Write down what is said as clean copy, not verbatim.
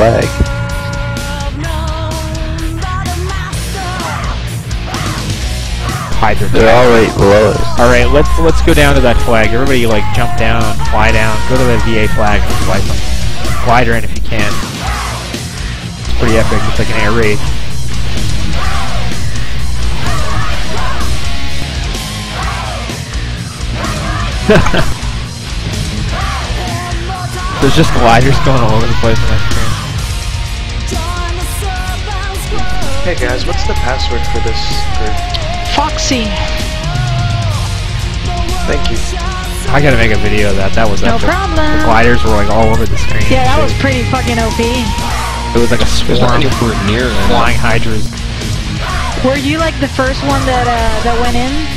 flag. Hydra. They're all right below us. Alright, let's go down to that flag. Everybody like jump down, fly down, go to the VA flag and fly them. Glider in if you can. It's pretty epic, it's like an air raid. There's just gliders going all over the place on that screen. Hey guys, what's the password for this group? Foxy. Thank you. I gotta make a video of that. That was No epic. problem. The gliders were like all over the screen. Yeah, that was pretty fucking OP. It was like a There's swarm nothing near that. flying hydras. Were you like the first one that went in?